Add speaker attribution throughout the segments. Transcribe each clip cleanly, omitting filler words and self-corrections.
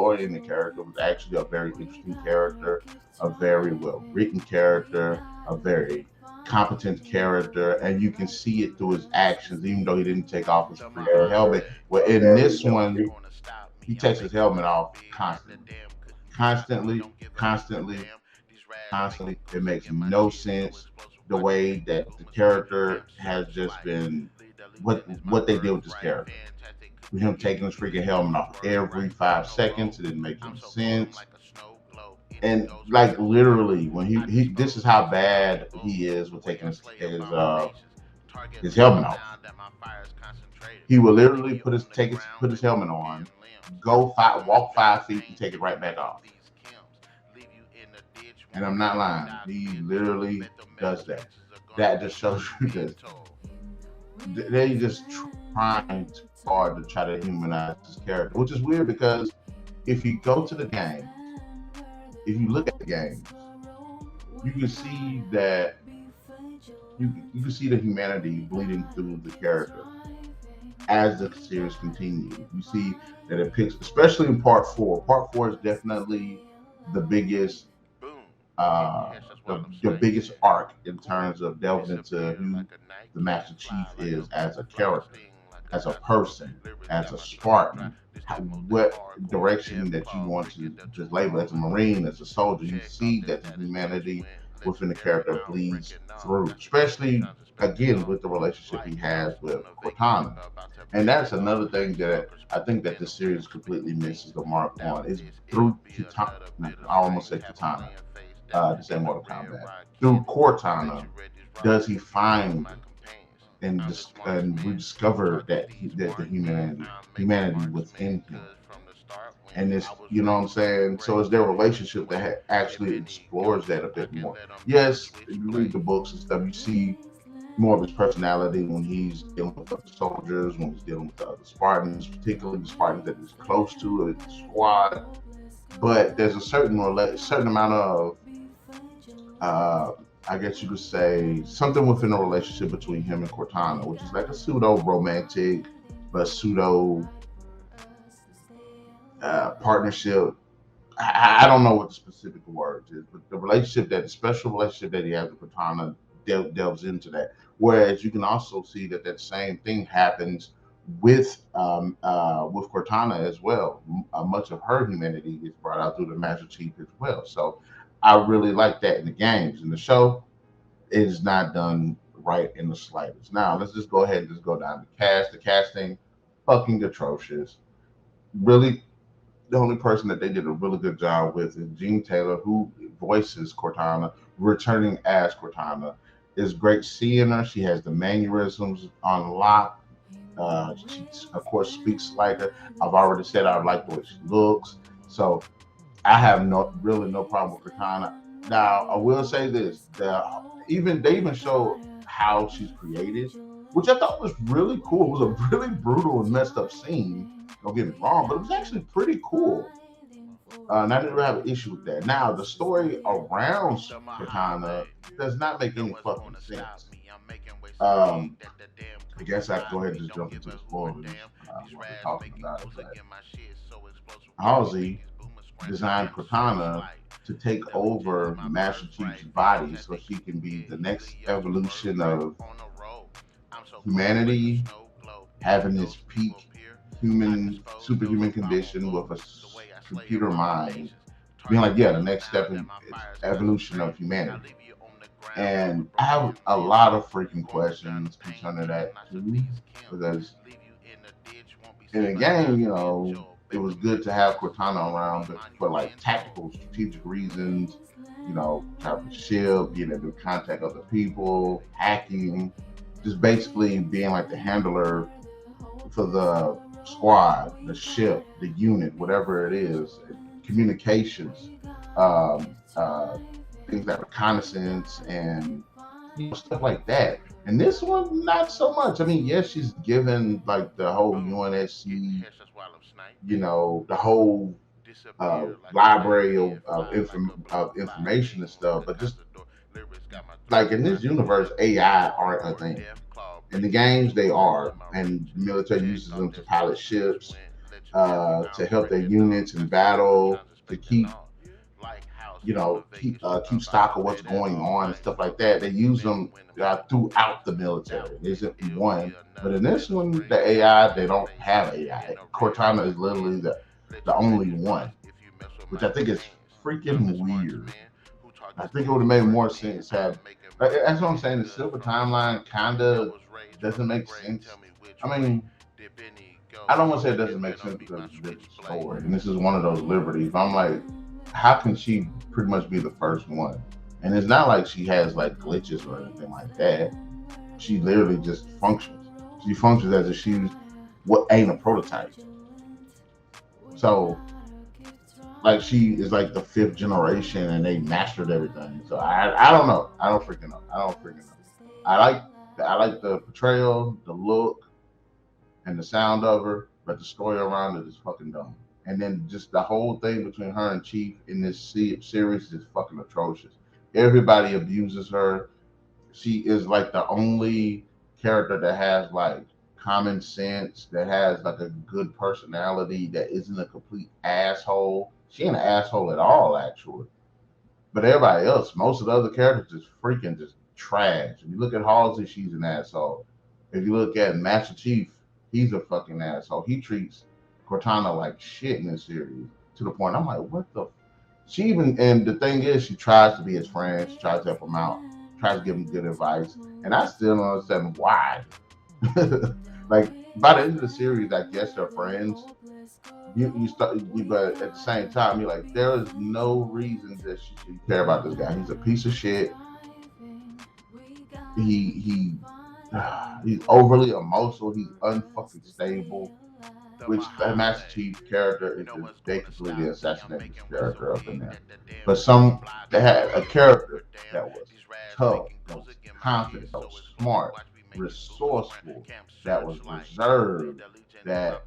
Speaker 1: story in the character was actually a very interesting character, a very well written character, a very competent character, and you can see it through his actions, even though he didn't take off his freaking helmet. Well, in this one, he takes his helmet off constantly, constantly, constantly, constantly. It makes no sense the way that the character has just been what they did with this character. With him taking his freaking helmet off every 5 seconds, it didn't make any sense. And like literally, when he this is how bad he is with taking his helmet off. He will literally put his helmet on, walk 5 feet, and take it right back off. And I'm not lying. He literally does that. That just shows you that they just trying too hard to try to humanize his character, which is weird because if you go to the game, if you look at the games, you can see that you can see the humanity bleeding through the character as the series continues. You see that it picks, especially in part four. Part four is definitely the biggest the biggest arc in terms of delving into who the Master Chief is as a character, as a person, as a Spartan, what direction that you want to just label as a Marine, as a soldier. You see that the humanity within the character bleeds through, especially again with the relationship he has with Cortana. And that's another thing that I think that this series completely misses the mark on is through Kitana. I almost said Kitana, the same Mortal Kombat. Through Cortana, does he find and rediscover that the humanity within him? And this, you know what I'm saying? So it's their relationship that actually explores that a bit more. Yes, you read the books and stuff, you see more of his personality when he's dealing with other soldiers, when he's dealing with the other Spartans, particularly the Spartans that he's close to, or the squad. But there's a certain amount of, uh, I guess you could say, something within the relationship between him and Cortana, which is like a pseudo romantic, but pseudo partnership. I don't know what the specific words is, but the special relationship that he has with Cortana delves into that. Whereas you can also see that same thing happens with Cortana as well. Much of her humanity is brought out through the Master Chief as well. So I really like that in the games. In the show, it is not done right in the slightest. Now let's just go ahead and just go down the cast. The casting, fucking atrocious. Really, the only person that they did a really good job with is Gene Taylor, who voices Cortana, returning as Cortana. It's great seeing her. She has the mannerisms on lock. She, of course, speaks like her. I've already said I like the way she looks. So I have no problem with Cortana. Now I will say this: they even show how she's created, which I thought was really cool. It was a really brutal and messed up scene. Don't get me wrong, but it was actually pretty cool. And I didn't have an issue with that. Now the story around Cortana does not make any fucking sense. Um, I guess I can go ahead and just jump into the spoilers while we're talking about it. But Halsey designed Cortana to take over Master Chief's body so she can be the next evolution of humanity, having this peak superhuman condition with a computer mind, being like, yeah, the next step in evolution of humanity. And I have a lot of freaking questions concerning that too, because in the game, it was good to have Cortana around for like tactical, strategic reasons. Type of ship, being able to contact other people, hacking, just basically being like the handler for the squad, the ship, the unit, whatever it is, communications, things like reconnaissance and stuff like that. And this one, not so much. I mean, yes, she's given like the whole UNSC, the whole library of information and stuff, but just like in this universe, AI aren't a thing. In the games, they are, and the military uses them to pilot ships. to help their units in battle, to keep keep stock of what's going on and stuff like that. They use them throughout the military. It isn't one, but in this one, the AI they don't have AI. Cortana is literally the only one, which I think is freaking weird. I think it would have made more sense have. That's what I'm saying. The silver timeline kind of doesn't make sense. I mean, I don't want to say it doesn't make sense because it's a different story, and this is one of those liberties. But I'm like, how can she pretty much be the first one? And it's not like she has like glitches or anything like that. She literally just functions. She functions as if she's what ain't a prototype. So like she is like the fifth generation and they mastered everything. So I don't know. I don't freaking know. I like the portrayal, the look, and the sound of her, but the story around it is fucking dumb. And then just the whole thing between her and Chief in this series is fucking atrocious. Everybody abuses her. She is like the only character that has like common sense, that has like a good personality, that isn't a complete asshole. She ain't an asshole at all, actually. But everybody else, most of the other characters, is freaking just trash. If you look at Halsey, she's an asshole. If you look at Master Chief, he's a fucking asshole. He treats Cortana like shit in this series to the point I'm like, what the? She even, and the thing is, she tries to be his friend. She tries to help him out, tries to give him good advice, and I still don't understand why. Like by the end of the series, I guess they're friends. But at the same time, you're like, there is no reason that she should care about this guy. He's a piece of shit. He he's overly emotional. He's unfucking stable. Which the Master Chief character is just, they completely assassinated this character up in there. But they had a character that was tough, that was confident, that was smart, resourceful, that was reserved, that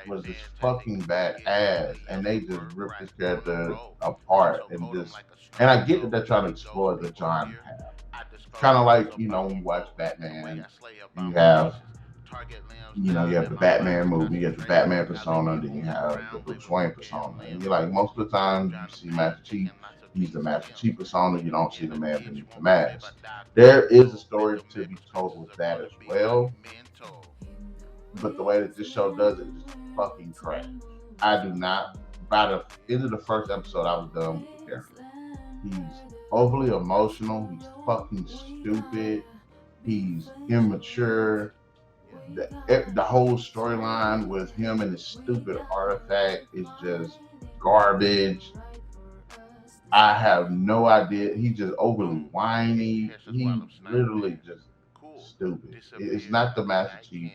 Speaker 1: was just fucking badass, and they just ripped this character apart and I get that they're trying to explore the John path. Kind of like, when you watch Batman, you have you have the Batman movie, you have the Batman persona, then you have the Bruce Wayne persona. And you're like, most of the time you see Master Chief, he's the Master Chief persona, you don't see the man beneath the mask. There is a story to be told with that as well, but the way that this show does it is just fucking trash. I do not, by the end of the first episode, I was done with the character. He's overly emotional, he's fucking stupid, he's immature. The whole storyline with him and his stupid artifact is just garbage. I have no idea. He's just overly whiny. He's literally just stupid. It's not the Master Chief.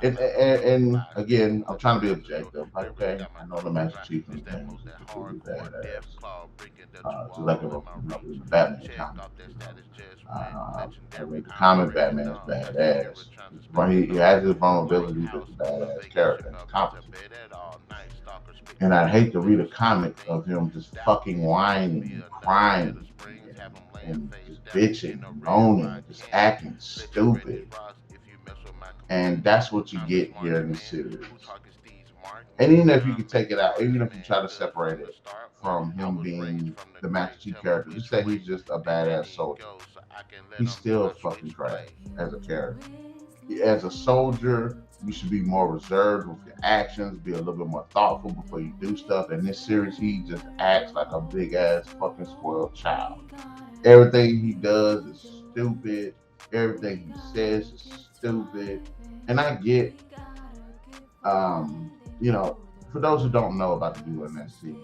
Speaker 1: And again, I'm trying to be objective. Like, okay, I know the Master Chief and things is completely badass. Just like the Batman comic. I read the comic. Batman is badass. He has his vulnerabilities, but he's a badass character. He's competent. And I'd hate to read a comic of him just fucking whining and crying and just bitching and moaning and just acting stupid. And that's what you get here in this series. And even if you could take it out, even if you try to separate it from him being the Master Chief character, just say he's just a badass soldier. He's still fucking trash as a character. As a soldier, you should be more reserved with your actions, be a little bit more thoughtful before you do stuff. In this series, he just acts like a big ass fucking spoiled child. Everything he does is stupid. Everything he says is stupid. And I get, for those who don't know about the UNSC,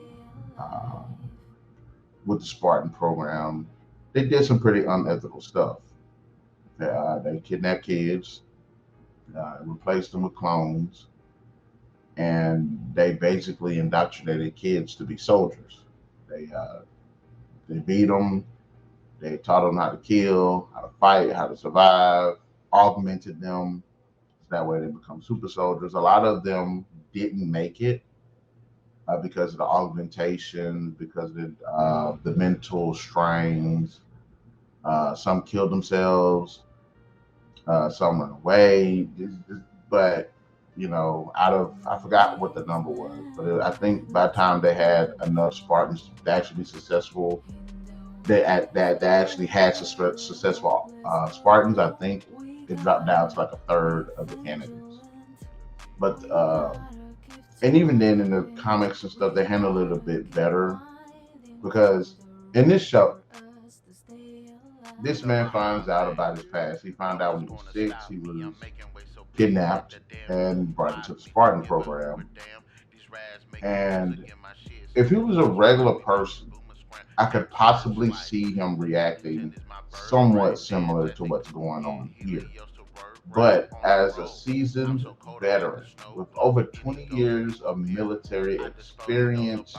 Speaker 1: with the Spartan program, they did some pretty unethical stuff. They kidnapped kids, replaced them with clones, and they basically indoctrinated kids to be soldiers. They beat them. They taught them how to kill, how to fight, how to survive, augmented them. So that way they become super soldiers. A lot of them didn't make it because of the augmentation, because of the mental strains. Some killed themselves. Some run away. But Out of, I forgot what the number was, but I think by the time they had enough Spartans to actually be successful, they actually had successful Spartans. I think it dropped down to like a third of the candidates. But and even then, in the comics and stuff, they handle it a bit better because in this show, this man finds out about his past. He found out when he was 6, he was kidnapped and brought into the Spartan program. And if he was a regular person, I could possibly see him reacting somewhat similar to what's going on here. But as a seasoned veteran with over 20 years of military experience,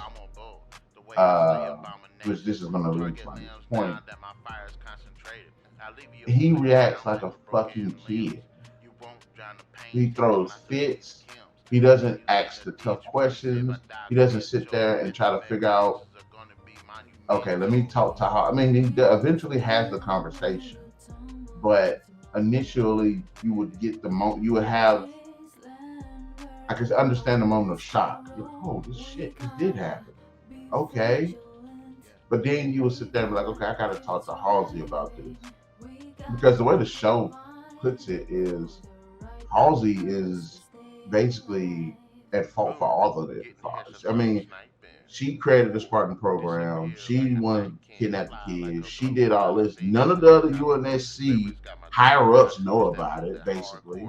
Speaker 1: uh, which this is going to lead to my next point, he reacts like a fucking kid. He throws fits. He doesn't ask the tough questions. He doesn't sit there and try to figure out, okay, let me talk to her. I mean, he eventually has the conversation, but initially you would get the moment, you would have, I can understand the moment of shock. You're like, oh, this shit, it did happen. Okay. But then you would sit there and be like, okay, I got to talk to Halsey about this. Because the way the show puts it is, Halsey is basically at fault for all of it. I mean, she created the Spartan program. She wanted to kidnap the kids. She did all this. None of the other UNSC higher ups know about it, basically.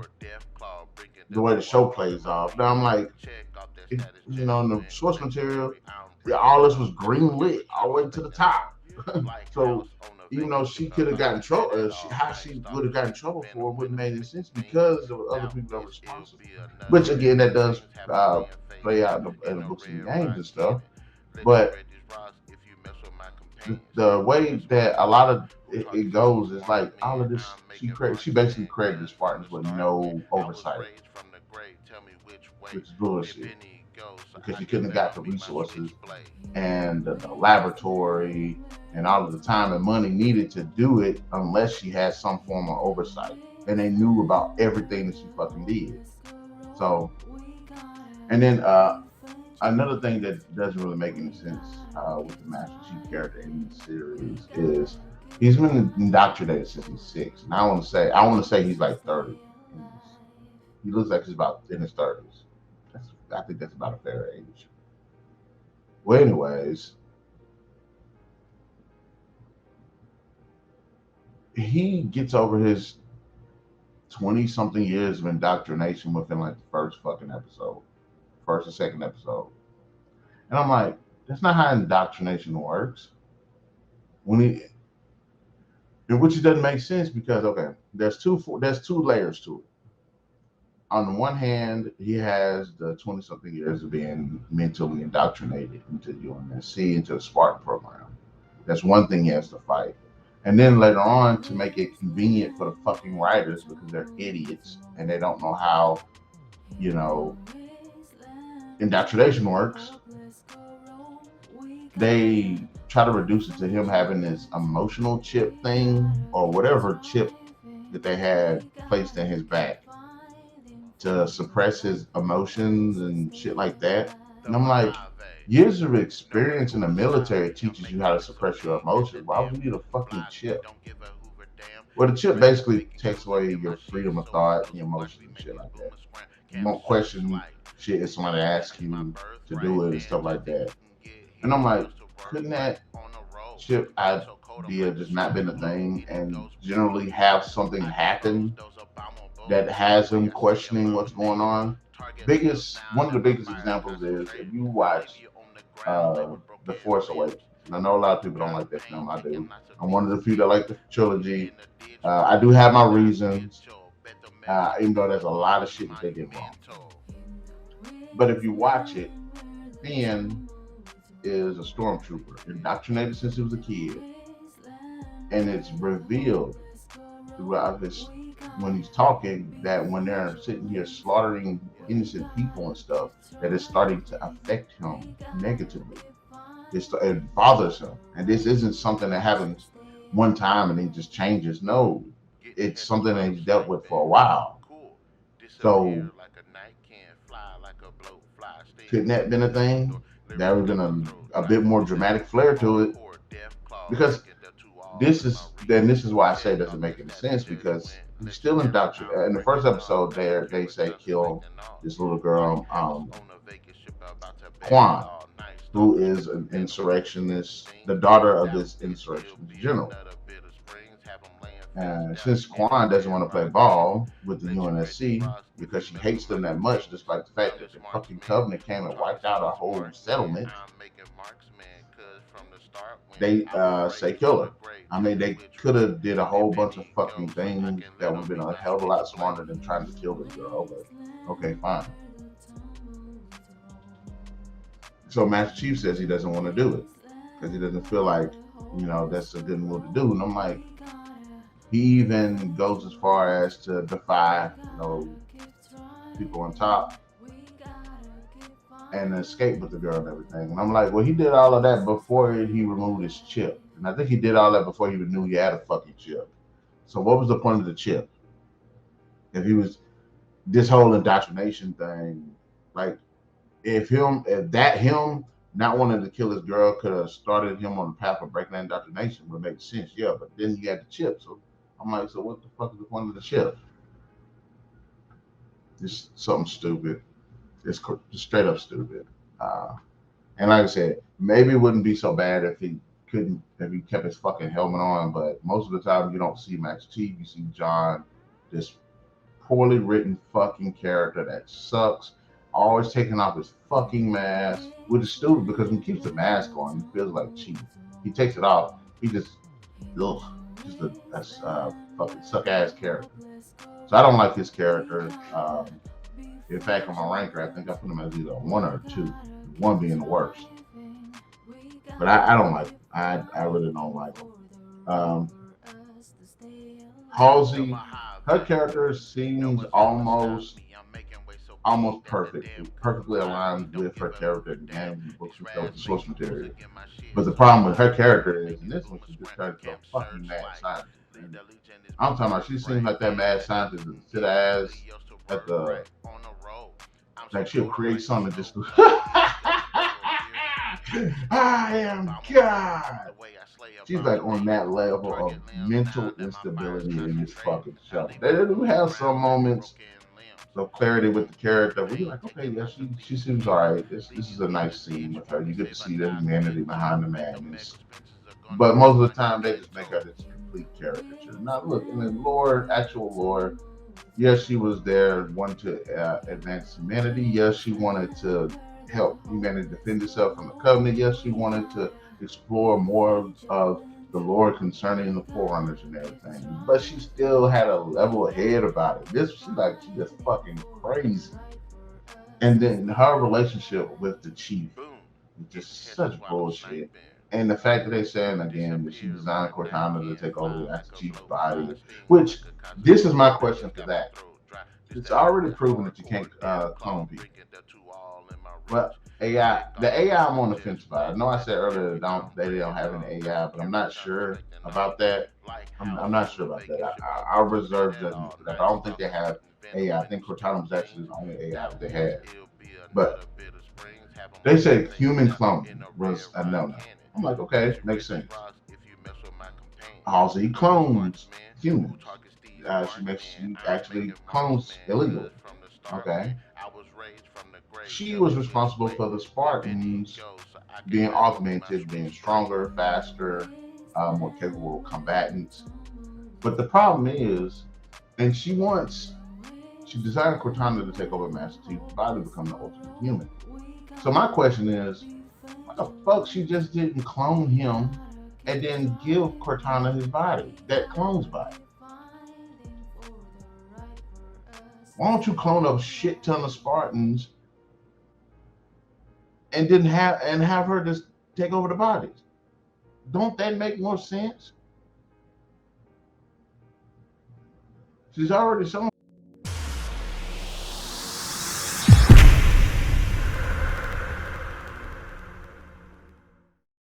Speaker 1: The way the show plays off. Now I'm like, in the source material, all this was green lit all the way to the top. So even though she could have gotten trouble, how she would have gotten trouble for it wouldn't make any sense because of other people that were responsible. Which again, that does play out in the books and games and stuff. But the way that a lot of it goes is like all of this. She basically created the Spartans with no oversight, which is bullshit because she couldn't have got the resources and the laboratory and all of the time and money needed to do it unless she had some form of oversight and they knew about everything that she fucking did. So, and then another thing that doesn't really make any sense with the Master Chief character in this series is he's been indoctrinated since he's 6, and I want to say he's like 30. He looks like he's about in his 30s. I think that's about a fair age. Well, anyways, he gets over his 20 something years of indoctrination within like the first fucking episode, first or second episode. And I'm like, that's not how indoctrination works. Which it doesn't make sense because okay, there's two layers to it. On the one hand, he has the 20 something years of being mentally indoctrinated into UNSC, into the Spartan program. That's one thing he has to fight. And then later on, to make it convenient for the fucking writers because they're idiots and they don't know how, indoctrination works, they try to reduce it to him having this emotional chip thing or whatever chip that they had placed in his back to suppress his emotions and shit like that. And I'm like, years of experience in the military teaches you how to suppress your emotions. Why would you need a fucking chip? Well, the chip basically takes away your freedom of thought and your emotions and shit like that. You won't question shit if somebody asks you to do it and stuff like that. And I'm like, couldn't that chip idea just not been a thing and generally have something happen that has him questioning what's going on? One of the biggest examples is if you watch The Force Awakens. And I know a lot of people don't like that film. I do. I'm one of the few that like the trilogy. I do have my reasons, even though there's a lot of shit that they get wrong. But if you watch it, Finn is a stormtrooper, indoctrinated since he was a kid, and it's revealed throughout this when he's talking that when they're sitting here slaughtering innocent people and stuff, that it's starting to affect him negatively. It bothers him, and this isn't something that happens one time and he just changes. No, it's something that he's dealt with for a while. So couldn't that been a thing? That would have been a bit more dramatic flair to it. Because this is why I say it doesn't make any sense, because he's still indoctrinated. In the first episode, there they say kill this little girl, Kwan, who is an insurrectionist, the daughter of this insurrectionist general. And since Kwan doesn't want to play ball with the UNSC because she hates them that much, despite the fact that the fucking covenant came and wiped out our whole settlement, they say kill her. I mean, they could have did a whole bunch of fucking things that would have been a hell of a lot smarter than trying to kill this girl. But okay, fine. So Master Chief says he doesn't want to do it because he doesn't feel like, that's a good move to do. And I'm like, he even goes as far as to defy, people on top and escape with the girl and everything. And I'm like, well, he did all of that before he removed his chip. And I think he did all that before he even knew he had a fucking chip. So what was the point of the chip? If he was this whole indoctrination thing, like if him not wanting to kill his girl could have started him on the path of breaking that indoctrination, would make sense. Yeah, but then he had the chip. So I'm like, so what the fuck is the point of the chip? It's something stupid. It's just straight up stupid. And like I said, maybe it wouldn't be so bad if he kept his fucking helmet on, but most of the time you don't see Max Chief, you see John, this poorly written fucking character that sucks, always taking off his fucking mask, which is stupid because when he keeps the mask on, he feels like Chief. He takes it off, he just a fucking suck ass character. So I don't like his character. In fact, on my ranker, I think I put him as either a 1 or a 2, 1 being the worst. But I don't like him. I really don't like him. Halsey, her character seems almost perfectly aligned with her character in the game, books and source material. But the problem with her character is, in this one, she just turned into a fucking mad scientist. I'm talking about, she seems like that mad scientist that sit her ass at the, like she'll create something just I am God. She's like on that level of mental instability in this fucking show. They do have some moments of clarity with the character where you're like, okay, yeah, she seems alright. This is a nice scene with her. You get to see the humanity behind the madness. But most of the time they just make her this complete caricature. Now look, in the actual lore, yes, she was there, wanted to advance humanity. Yes, she wanted to help humanity defend itself from the covenant. Yes, she wanted to explore more of the lore concerning the forerunners and everything. But she still had a level head about it. She's just fucking crazy. And then her relationship with the chief is just such bullshit. And the fact that they're saying again that she designed Cortana to take over the Chief's body, which this is my question for that. It's already proven that you can't clone people. But the AI I'm on the fence about. I know I said earlier they don't have any AI, but I'm not sure about that. I'm not sure about that. I'll reserve judgment for that. I don't think they have AI. I think Cortana was actually the only AI that they had. But they said human cloning was a no-no. I'm like, okay, makes sense. Halsey clones humans. She actually clones illegally. Okay. She was responsible for the Spartans being augmented, being stronger, faster, more capable combatants. But the problem is, and she designed Cortana to take over Master Chief's body to become the ultimate human. So my question is, why the fuck she just didn't clone him and then give Cortana his body, that clone's body? Why don't you clone a shit ton of Spartans and have her just take over the bodies? Don't that make more sense? She's already shown